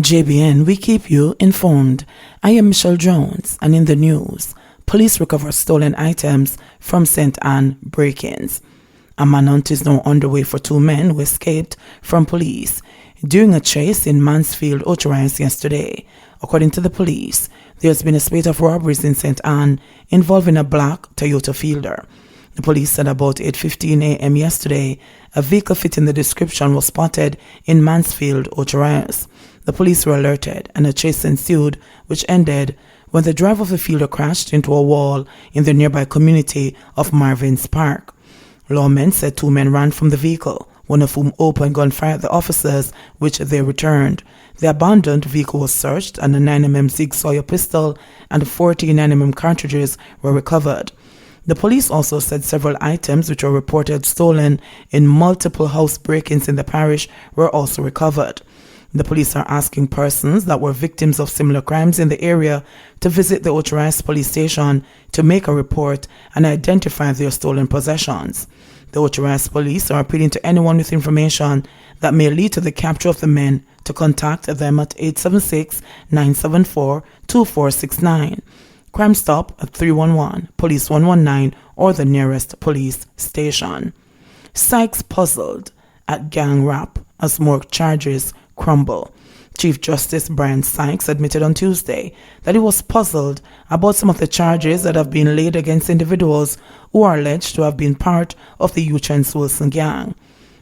JBN, we keep you informed. I am Michelle Jones, and in the news, police recover stolen items from St. Anne break-ins. A manhunt is now underway for two men who escaped from police during a chase in Mansfield, Ocho yesterday. According to the police, there has been a spate of robberies in St. Anne involving a black Toyota Fielder. The police said about 8:15 a.m. yesterday, a vehicle fitting the description was spotted in Mansfield, Ocho. The police were alerted and a chase ensued, which ended when the driver of the Fielder crashed into a wall in the nearby community of Marvin's Park. Lawmen said two men ran from the vehicle, one of whom opened gunfire at the officers, which they returned. The abandoned vehicle was searched and a 9mm Sig Sauer pistol and 40 9mm cartridges were recovered. The police also said several items which were reported stolen in multiple house break-ins in the parish were also recovered. The police are asking persons that were victims of similar crimes in the area to visit the Ocho police station to make a report and identify their stolen possessions. The Ocho police are appealing to anyone with information that may lead to the capture of the men to contact them at 876-974-2469. Crime Stop at 311, Police 119, or the nearest police station. Sykes puzzled at gang rap as more charges crumble. Chief Justice Brian Sykes admitted on Tuesday that he was puzzled about some of the charges that have been laid against individuals who are alleged to have been part of the Uchen's Wilson gang.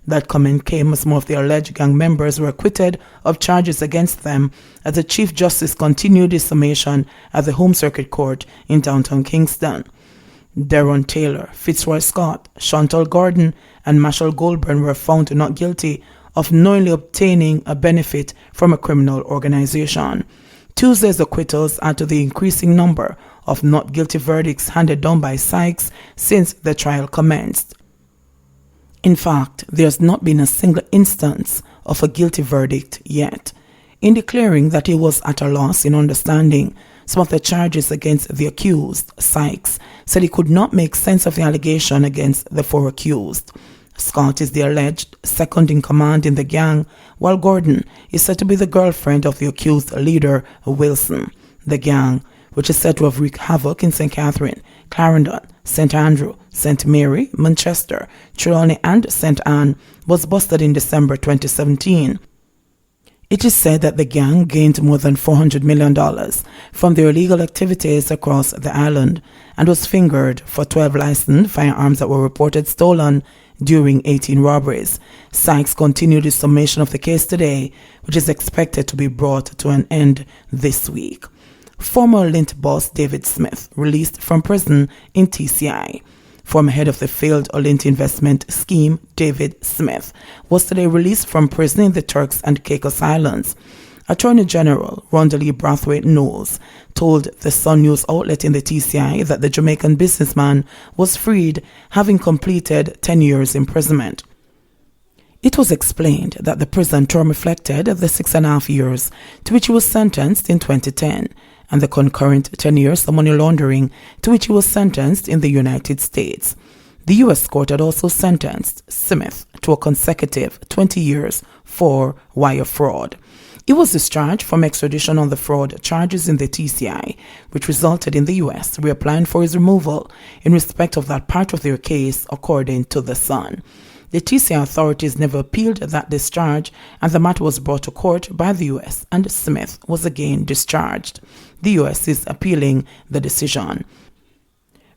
That comment came as more of the alleged gang members were acquitted of charges against them as the Chief Justice continued his summation at the Home Circuit Court in downtown Kingston. Deron Taylor, Fitzroy Scott, Chantal Gordon, and Marshall Goldburn were found not guilty of knowingly obtaining a benefit from a criminal organization. Tuesday's acquittals add to the increasing number of not guilty verdicts handed down by Sykes since the trial commenced. In fact, there has not been a single instance of a guilty verdict yet. In declaring that he was at a loss in understanding some of the charges against the accused, Sykes said he could not make sense of the allegation against the four accused. Scott is the alleged second in command in the gang, while Gordon is said to be the girlfriend of the accused leader, Wilson. The gang, which is said to have wreaked havoc in St. Catherine, Clarendon, St. Andrew, St. Mary, Manchester, Trelawney, and St. Anne, was busted in December 2017. It is said that the gang gained more than $400 million from their illegal activities across the island and was fingered for 12 licensed firearms that were reported stolen during 18 robberies. Sykes continued his summation of the case today, which is expected to be brought to an end this week. Former Lint boss David Smith released from prison in TCI. Former head of the failed Olint investment scheme, David Smith, was today released from prison in the Turks and Caicos Islands. Attorney General Rondalee Brathwaite Knowles told the Sun News outlet in the TCI that the Jamaican businessman was freed, having completed 10 years imprisonment. It was explained that the prison term reflected the 6.5 years to which he was sentenced in 2010 and the concurrent 10 years of money laundering to which he was sentenced in the United States. The U.S. court had also sentenced Smith to a consecutive 20 years for wire fraud. He was discharged from extradition on the fraud charges in the TCI, which resulted in the U.S. reapplying for his removal in respect of that part of their case, according to The Sun. The TCI authorities never appealed that discharge, and the matter was brought to court by the U.S., and Smith was again discharged. The U.S. is appealing the decision.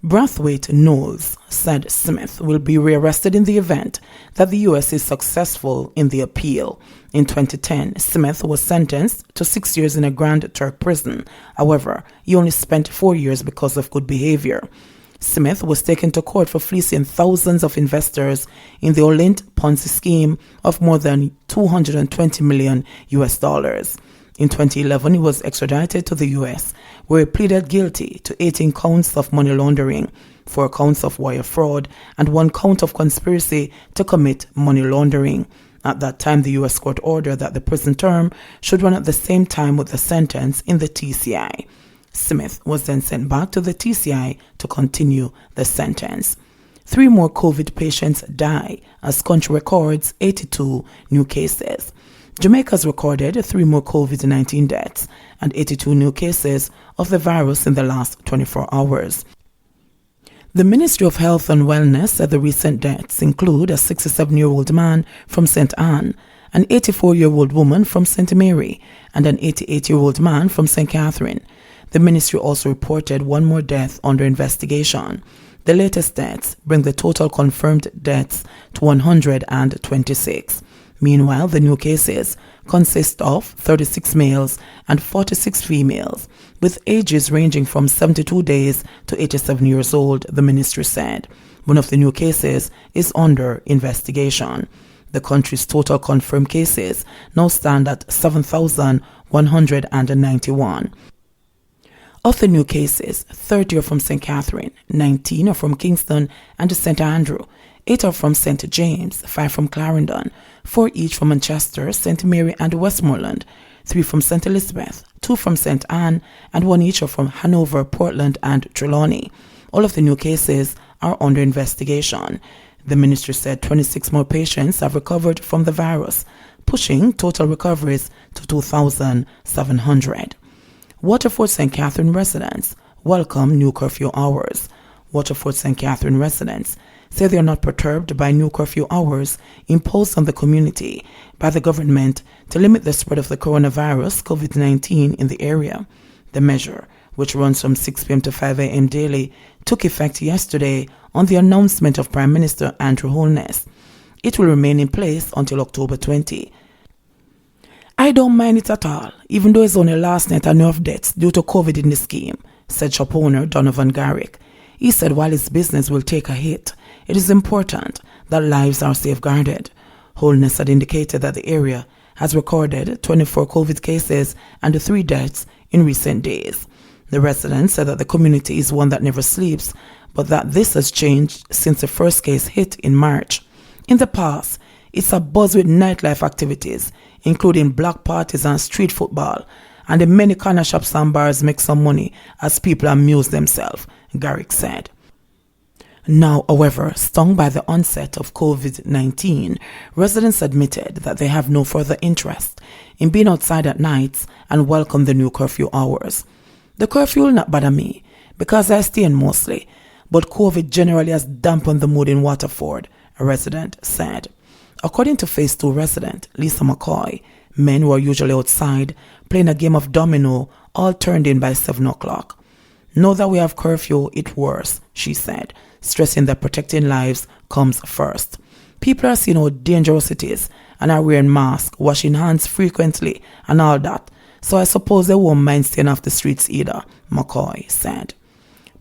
Brathwaite Knowles said Smith will be rearrested in the event that the U.S. is successful in the appeal. In 2010, Smith was sentenced to 6 years in a Grand Turk prison. However, he only spent 4 years because of good behavior. Smith was taken to court for fleecing thousands of investors in the Olint Ponzi scheme of more than $220 million. In 2011, he was extradited to the U.S., where he pleaded guilty to 18 counts of money laundering, 4 counts of wire fraud, and 1 count of conspiracy to commit money laundering. At that time, the U.S. court ordered that the prison term should run at the same time with the sentence in the TCI. Smith was then sent back to the TCI to continue the sentence. 3 more COVID patients die as country records 82 new cases. Jamaica has recorded 3 more COVID-19 deaths and 82 new cases of the virus in the last 24 hours. The Ministry of Health and Wellness said the recent deaths include a 67-year-old man from St. Anne, an 84-year-old woman from St. Mary, and an 88-year-old man from St. Catherine. The ministry also reported 1 more death under investigation. The latest deaths bring the total confirmed deaths to 126. Meanwhile, the new cases consist of 36 males and 46 females, with ages ranging from 72 days to 87 years old, the ministry said. One of the new cases is under investigation. The country's total confirmed cases now stand at 7,191. Of the new cases, 30 are from St. Catherine, 19 are from Kingston and St. Andrew, 8 are from St. James, 5 from Clarendon, 4 each from Manchester, St. Mary and Westmoreland, 3 from St. Elizabeth, 2 from St. Anne, and 1 each are from Hanover, Portland and Trelawney. All of the new cases are under investigation. The ministry said 26 more patients have recovered from the virus, pushing total recoveries to 2,700. Waterford St. Catherine residents welcome new curfew hours. Waterford St. Catherine residents say they are not perturbed by new curfew hours imposed on the community by the government to limit the spread of the coronavirus COVID-19 in the area. The measure, which runs from 6 p.m. to 5 a.m. daily, took effect yesterday on the announcement of Prime Minister Andrew Holness. It will remain in place until October 20. "I don't mind it at all, even though it's only last night I know of deaths due to COVID in the scheme," said shop owner Donovan Garrick. He said while his business will take a hit, it is important that lives are safeguarded. Holness had indicated that the area has recorded 24 COVID cases and 3 deaths in recent days. The residents said that the community is one that never sleeps, but that this has changed since the first case hit in March. In the past, it's a buzz with nightlife activities, including block parties and street football, and the many corner shops and bars make some money as people amuse themselves, Garrick said. Now, however, stung by the onset of COVID-19, residents admitted that they have no further interest in being outside at nights and welcome the new curfew hours. "The curfew will not bother me because I stay in mostly, but COVID generally has dampened the mood in Waterford," a resident said. According to Phase 2 resident Lisa McCoy, men who are usually outside playing a game of domino all turned in by 7 o'clock. "Now that we have curfew, it's worse," she said, stressing that protecting lives comes first. "People are seeing how dangerous it is and are wearing masks, washing hands frequently and all that, so I suppose they won't mind staying off the streets either," McCoy said.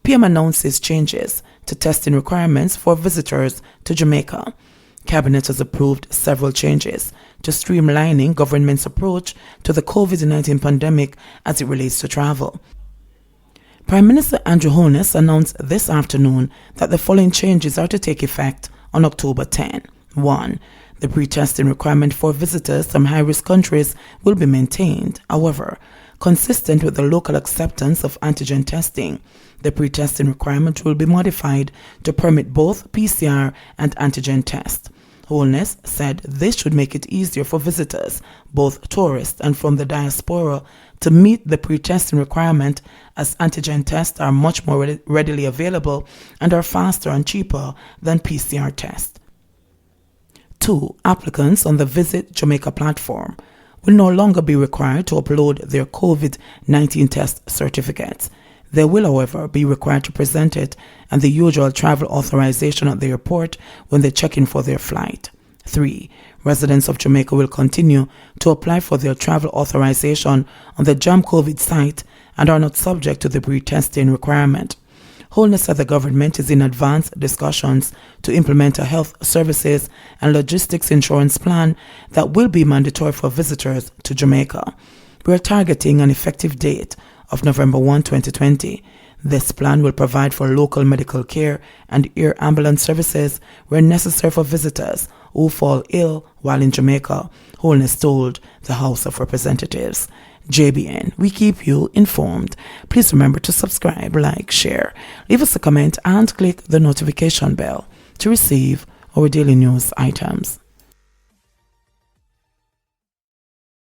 PM announces changes to testing requirements for visitors to Jamaica. Cabinet has approved several changes to streamlining government's approach to the COVID-19 pandemic as it relates to travel. Prime Minister Andrew Holness announced this afternoon that the following changes are to take effect on October 10. 1. The pre-testing requirement for visitors from high-risk countries will be maintained. However, consistent with the local acceptance of antigen testing, the pre-testing requirement will be modified to permit both PCR and antigen tests. Holness said this should make it easier for visitors, both tourists and from the diaspora, to meet the pre-testing requirement as antigen tests are much more readily available and are faster and cheaper than PCR tests. 2. Applicants on the Visit Jamaica platform will no longer be required to upload their COVID-19 test certificates. They will, however, be required to present it and the usual travel authorization at the airport when they check in for their flight. 3. Residents of Jamaica will continue to apply for their travel authorization on the Jam COVID site and are not subject to the pre-testing requirement. Holness said the government is in advanced discussions to implement a health services and logistics insurance plan that will be mandatory for visitors to Jamaica. We are targeting an effective date of November 1, 2020. This plan will provide for local medical care and air ambulance services where necessary for visitors who fall ill while in Jamaica, Holness told the House of Representatives. JBN, we keep you informed. Please remember to subscribe, like, share, leave us a comment and click the notification bell to receive our daily news items.